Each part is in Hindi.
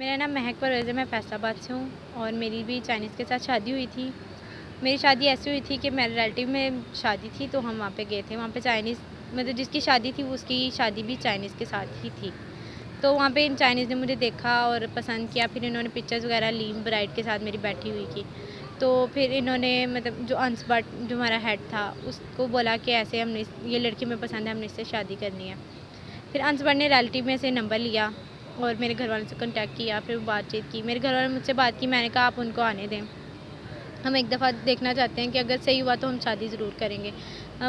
मेरा नाम महक परवेज़ है, मैं फैसलाबाद से हूँ और मेरी भी चाइनीज़ के साथ शादी हुई थी। मेरी शादी ऐसी हुई थी कि मेरे रिलेटिव में शादी थी तो हम वहाँ पे गए थे। वहाँ पे चाइनीज़ मतलब जिसकी शादी थी उसकी शादी भी चाइनीज़ के साथ ही थी। तो वहाँ पे इन चाइनीज़ ने मुझे देखा और पसंद किया, फिर इन्होंने पिक्चर्स वगैरह ली ब्राइड के साथ मेरी बैठी हुई की। तो फिर इन्होंने मतलब जो अंश भट्ट जो हमारा हेड था उसको बोला कि ऐसे हमने ये लड़की हमें पसंद है, हमने इससे शादी करनी है। फिर अंश भट्ट ने रिलेटिव में से नंबर लिया और मेरे घर वालों से कॉन्टैक्ट किया, फिर बातचीत की। मेरे घर वालों ने मुझसे बात की, मैंने कहा आप उनको आने दें। हम एक दफ़ा देखना चाहते हैं कि अगर सही हुआ तो हम शादी ज़रूर करेंगे।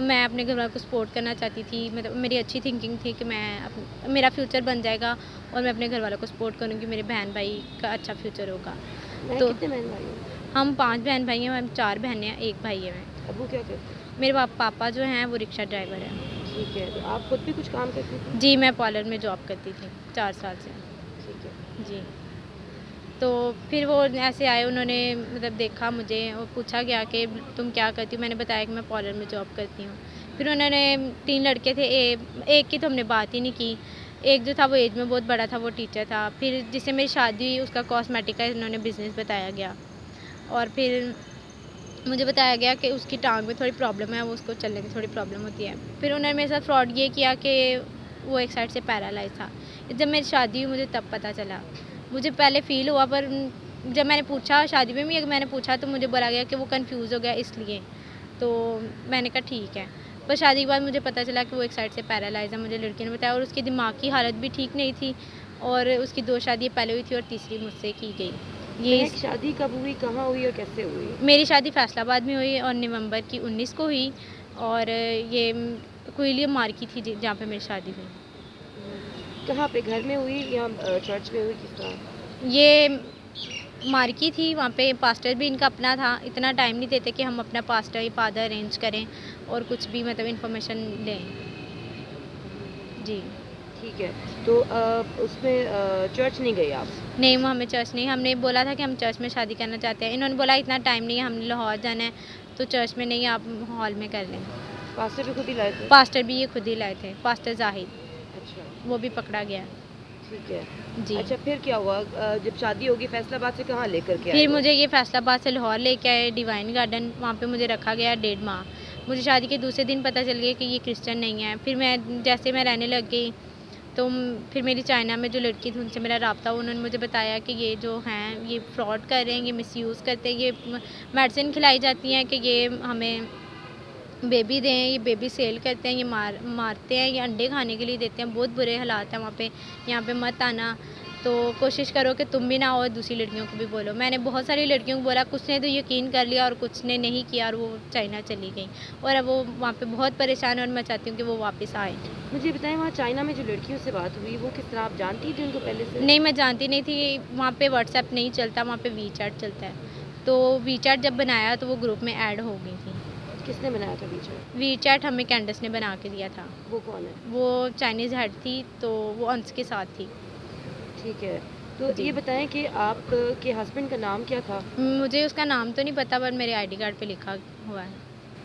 मैं अपने घर वालों को सपोर्ट करना चाहती थी, मतलब मेरी अच्छी थिंकिंग थी कि मेरा फ्यूचर बन जाएगा और मैं अपने घर वालों को सपोर्ट करूँगी, मेरे बहन-भाई का अच्छा फ्यूचर होगा। मैं तो कितने बहन भाई हैं? हम 5 बहन-भाई हैं, हम 4 बहनें हैं, 1 भाई है मैं। अब्बू क्या करते हैं? मेरे पापा जो हैं वो रिक्शा ड्राइवर हैं। ठीक है, तो आप खुद भी कुछ काम करती थी? जी, मैं पार्लर में जॉब करती थी 4 साल से। ठीक है। जी। तो फिर वो ऐसे आए, उन्होंने मतलब देखा मुझे और पूछा गया कि तुम क्या करती हो? मैंने बताया कि मैं पार्लर में जॉब करती हूँ। फिर उन्होंने 3 लड़के थे, एक की तो हमने बात ही नहीं की। एक जो था वो एज में बहुत बड़ा था, वो टीचर था। फिर जिससे मेरी शादी हुई उसका कॉस्मेटिक का इन्होंने बिज़नेस बताया गया और फिर मुझे बताया गया कि उसकी टाँग में थोड़ी प्रॉब्लम है, वो उसको चलने में थोड़ी प्रॉब्लम होती है। फिर उन्होंने मेरे साथ फ्रॉड ये किया कि वो एक साइड से पैरालाइज़ था। जब मेरी शादी हुई मुझे तब पता चला। मुझे पहले फ़ील हुआ पर जब मैंने पूछा शादी में भी मैंने पूछा तो मुझे बोला गया कि वो कन्फ्यूज़ हो गया इसलिए। तो मैंने कहा ठीक है। पर शादी के बाद मुझे पता चला कि वो एक साइड से पैरालाइज़ है, मुझे लड़की ने बताया और उसकी दिमाग की हालत भी ठीक नहीं थी और उसकी 2 शादियाँ पहले हुई थी और तीसरी मुझसे की गई। ये महक शादी कब हुई, कहाँ हुई और कैसे हुई? मेरी शादी फैसलाबाद में हुई और नवंबर की 19 को हुई और ये कोयलिया मार्की थी जहाँ पे मेरी शादी हुई। कहाँ पे, घर में हुई या चर्च में हुई, किस तरह? ये मार्की थी, वहाँ पे पास्टर भी इनका अपना था। इतना टाइम नहीं देते कि हम अपना पास्टर या फादर अरेंज करें और कुछ भी मतलब इन्फॉर्मेशन लें। जी। ठीक है, तो उसमें चर्च नहीं गई आप? नहीं, वो हमें चर्च नहीं, हमने बोला था कि हम चर्च में शादी करना चाहते हैं। इन्होंने बोला इतना टाइम नहीं है, हमने लाहौर जाना है, तो चर्च में नहीं, आप हॉल में कर लें। पास्टर भी खुद ही लाए थे? पास्टर भी ये खुद ही लाए थे, पास्टर ज़ाहिद, अच्छा, वो भी पकड़ा गया। ठीक है। जी। अच्छा, फिर क्या हुआ? जब शादी होगी फैसलाबाद से कहाँ लेकर के आए फिर वो? मुझे ये फैसलाबाद से लाहौर लेके आए डिवाइन गार्डन, वहाँ पे मुझे रखा गया 1.5 माह। मुझे शादी के दूसरे दिन पता चल गया कि ये क्रिश्चियन नहीं है। फिर जैसे मैं रहने लग गई तो फिर मेरी चाइना में जो लड़की थी उनसे मेरा राब्ता हुआ। उन्होंने मुझे बताया कि ये जो हैं ये फ्रॉड कर रहे हैं, ये मिसयूज़ करते हैं, ये मेडिसिन खिलाई जाती हैं कि ये हमें बेबी दें, ये बेबी सेल करते हैं, ये मारते हैं, ये अंडे खाने के लिए देते हैं। बहुत बुरे हालात हैं वहाँ पे, यहाँ पे मत आना। तो कोशिश करो कि तुम भी ना आओ और दूसरी लड़कियों को भी बोलो। मैंने बहुत सारी लड़कियों को बोला, कुछ ने तो यकीन कर लिया और कुछ ने नहीं किया और वो चाइना चली गई और अब वो वहाँ पे बहुत परेशान है और मैं चाहती हूँ कि वो वापस आए। मुझे बताएं, वहाँ चाइना में जो लड़कियों से बात हुई वो किस तरह, आप जानती थी उनको पहले से? नहीं, मैं जानती नहीं थी, वहाँ पे व्हाट्सएप नहीं चलता, वहाँ पे वीचैट चलता है। तो वीचैट जब बनाया तो वो ग्रुप में ऐड हो गई थी। किसने बनाया था बीच में? वीचैट हमें कैंडस ने बना के दिया था। वो कौन है? वो चाइनीज़ हेड थी, तो वो अंश के साथ थी। ठीक है, तो जी। ये बताएं कि आप के हस्बैंड का नाम क्या था? मुझे उसका नाम तो नहीं पता पर मेरे आईडी कार्ड पे लिखा हुआ है।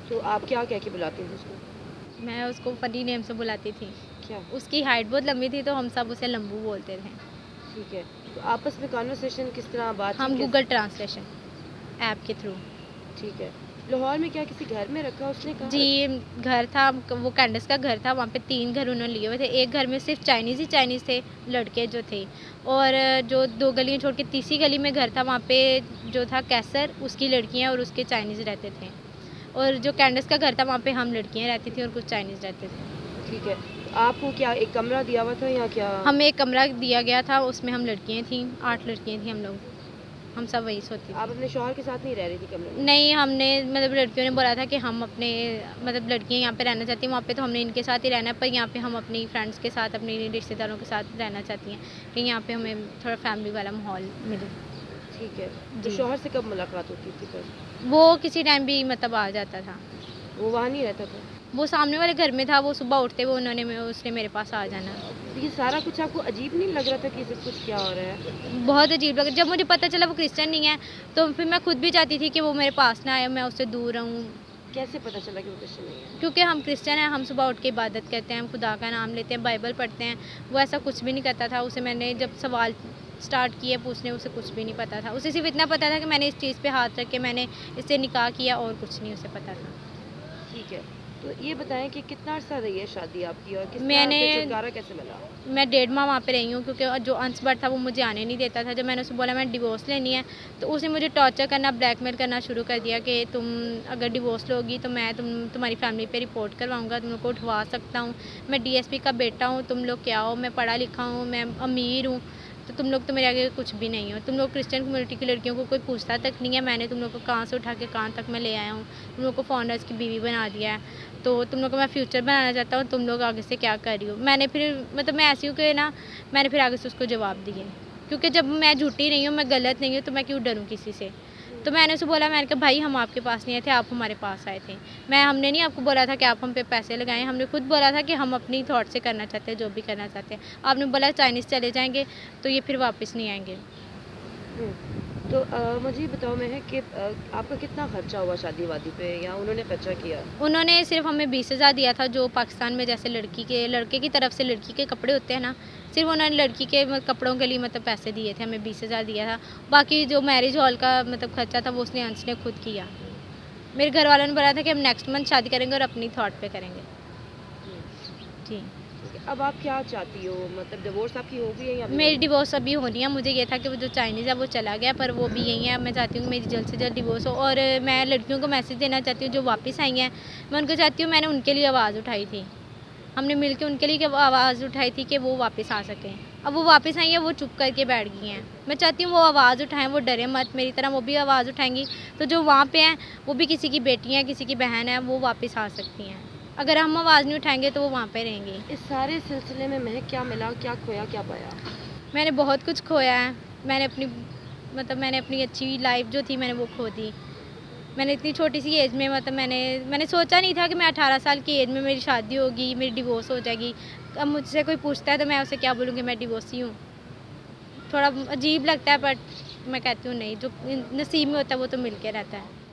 तो आप क्या कह के बुलाते थे उसको? मैं उसको फ़नी नेम से बुलाती थी। क्या? उसकी हाइट बहुत लंबी थी तो हम सब उसे लंबू बोलते थे। ठीक है, तो आपस में कन्वर्सेशन किस तरह, बातचीत हम कैसे? गूगल ट्रांसलेशन ऐप के थ्रू। ठीक है, लाहौर में क्या किसी घर में रखा उसने, कहा? जी, घर था, वो कैंडस का घर था, वहाँ पे 3 घर उन्होंने लिए हुए थे। एक घर में सिर्फ़ चाइनीज़ ही चाइनीज़ थे, लड़के जो थे और जो 2 गलियाँ छोड़ के तीसरी गली में घर था, वहाँ पे जो था कैसर, उसकी लड़कियाँ और उसके चाइनीज़ रहते थे। और जो कैंडस का घर था, वहाँ पे हम लड़कियाँ रहती थी और कुछ चाइनीज़ रहते थे। ठीक है, तो आपको क्या एक कमरा दिया हुआ था या क्या? हमें एक कमरा दिया गया था, उसमें हम लड़कियाँ थीं, 8 लड़कियाँ थीं हम लोग। हम सब वहीं सोती आप थी। अपने शौहर के साथ नहीं रह रही थी कमरे में? नहीं, हमने मतलब लड़कियों ने बोला था कि हम अपने मतलब लड़कियाँ यहाँ पे रहना चाहती हैं, वहाँ पे तो हमने इनके साथ ही रहना है, पर यहाँ पे हम अपनी फ्रेंड्स के साथ, अपने रिश्तेदारों के साथ रहना चाहती हैं कि यहाँ पे हमें थोड़ा फैमिली वाला माहौल मिले। ठीक है, तो जी। शौहर से कब मुलाकात होती थी फिर? वो किसी टाइम भी मतलब आ जाता था। वो वहाँ नहीं रहता था? वो सामने वाले घर में था, वो सुबह उठते हुए उसने मेरे पास आ जाना। तो ये सारा कुछ आपको अजीब नहीं लग रहा था कि ये सब कुछ क्या हो रहा है? बहुत अजीब लगा जब मुझे पता चला वो क्रिश्चियन नहीं है, तो फिर मैं खुद भी चाहती थी कि वो मेरे पास ना आए, मैं उससे दूर रहूँ। कैसे पता चला कि वो क्रिश्चियन नहीं है? क्योंकि हम क्रिश्चियन हैं, हम सुबह उठ के इबादत करते हैं, हम खुदा का नाम लेते हैं, बाइबल पढ़ते हैं। वो ऐसा कुछ भी नहीं करता था। उसे मैंने जब सवाल स्टार्ट किए पूछने, उसे कुछ भी नहीं पता था। उसे सिर्फ़ इतना पता था कि मैंने इस चीज़ पे हाथ रख के मैंने इससे निकाह किया और कुछ नहीं उसे पता था। ठीक है। तो ये बताएँ कि कितना अर्सा रही है शादी आपकी और किस तरह मैंने फिर छुटकारा कैसे मिला? मैं 1.5 माह वहाँ पे रही हूँ क्योंकि जो अंशबट था वो मुझे आने नहीं देता था। जब मैंने उसे बोला मैंने डिवोर्स लेनी है, तो उसने मुझे टॉर्चर करना, ब्लैकमेल करना शुरू कर दिया कि तुम अगर डिवोर्स लोगी तो मैं तुम्हारी फैमिली पे रिपोर्ट करवाऊँगा, तुम लोग को उठवा सकता हूँ। मैं डीएसपी का बेटा हूँ, तुम लोग क्या हो? मैं पढ़ा लिखा हूँ, मैं अमीर हूँ, तो तुम लोग तो मेरे आगे कुछ भी नहीं हो। तुम लोग क्रिश्चियन कम्युनिटी की लड़कियों को कोई पूछता तक नहीं है। मैंने तुम लोग को कहाँ से उठा के कहाँ तक मैं ले आया हूँ। तुम लोग को फाउंडर्स की बीवी बना दिया है। तो तुम लोग को मैं फ्यूचर बनाना चाहता हूँ, तुम लोग आगे से क्या कर रही हो? मैंने फिर मतलब मैं ऐसी हूँ कि ना, मैंने फिर आगे से उसको जवाब दिए। क्योंकि जब मैं झूठी नहीं हूँ, मैं गलत नहीं हूँ, तो मैं क्यों डरूँ किसी से? तो मैंने उसे बोला, मैंने कहा भाई हम आपके पास नहीं आए थे, आप हमारे पास आए थे। हमने नहीं आपको बोला था कि आप हम पे पैसे लगाएँ, हमने खुद बोला था कि हम अपनी थॉट से करना चाहते हैं, जो भी करना चाहते हैं। आपने बोला चाइनीज़ चले जाएँगे, तो ये फिर वापस नहीं आएँगे। हुँ। तो मुझे ये बताओ महक कि आपका कितना खर्चा हुआ शादी-वादी पे या उन्होंने खर्चा किया? उन्होंने सिर्फ़ हमें 20,000 दिया था, जो पाकिस्तान में जैसे लड़के की तरफ से लड़की के कपड़े होते हैं ना, सिर्फ़ उन्होंने लड़की के कपड़ों के लिए मतलब पैसे दिए थे, हमें 20,000 दिया था। बाकी जो मैरिज हॉल का मतलब खर्चा था वो उसने अंश ने खुद किया। मेरे घर वालों ने बोला था कि हम नेक्स्ट मंथ शादी करेंगे और अपनी थॉट पे करेंगे। हुँ, जी। ठीक है। अब आप क्या चाहती हो? मतलब डिवोर्स आपकी हो गई है या अभी मेरी होनी है? डिवोर्स अभी होनी है। मुझे ये था कि वो जो चाइनीज़ है वो चला गया, पर वो भी यहीं है। मैं चाहती हूँ कि मेरी जल्द से जल्द डिवोर्स हो और मैं लड़कियों को मैसेज देना चाहती हूँ जो वापस आई हैं। मैं उनको चाहती हूँ, मैंने उनके लिए आवाज़ उठाई थी। हमने मिलके उनके लिए आवाज़ उठाई थी कि वो वापस आ सकें। अब वो वापस आई हैं, वो चुप करके बैठ गई हैं। मैं चाहती हूँ वो आवाज़ उठाएँ, वो डरे मत, मेरी तरह वो भी आवाज़ उठाएँगी। तो जो वहाँ पे हैं, वो भी किसी की बेटी हैं, किसी की बहन है, वो वापस आ सकती हैं। अगर हम आवाज़ नहीं उठाएँगे तो वो वहाँ पे रहेंगी। इस सारे सिलसिले में महक क्या मिला, क्या खोया, क्या पाया? मैंने बहुत कुछ खोया है। मैंने अपनी अच्छी लाइफ़ जो थी मैंने वो खो दी। मैंने इतनी छोटी-सी एज में मतलब मैंने सोचा नहीं था कि मैं 18 साल की एज में मेरी शादी होगी, मेरी डिवोर्स हो जाएगी। अब मुझसे कोई पूछता है तो मैं उसे क्या बोलूँगी, मैं डिवोर्सी हूँ। थोड़ा अजीब लगता है, बट मैं कहती हूँ नहीं, जो नसीब में होता है वो तो मिल के रहता है।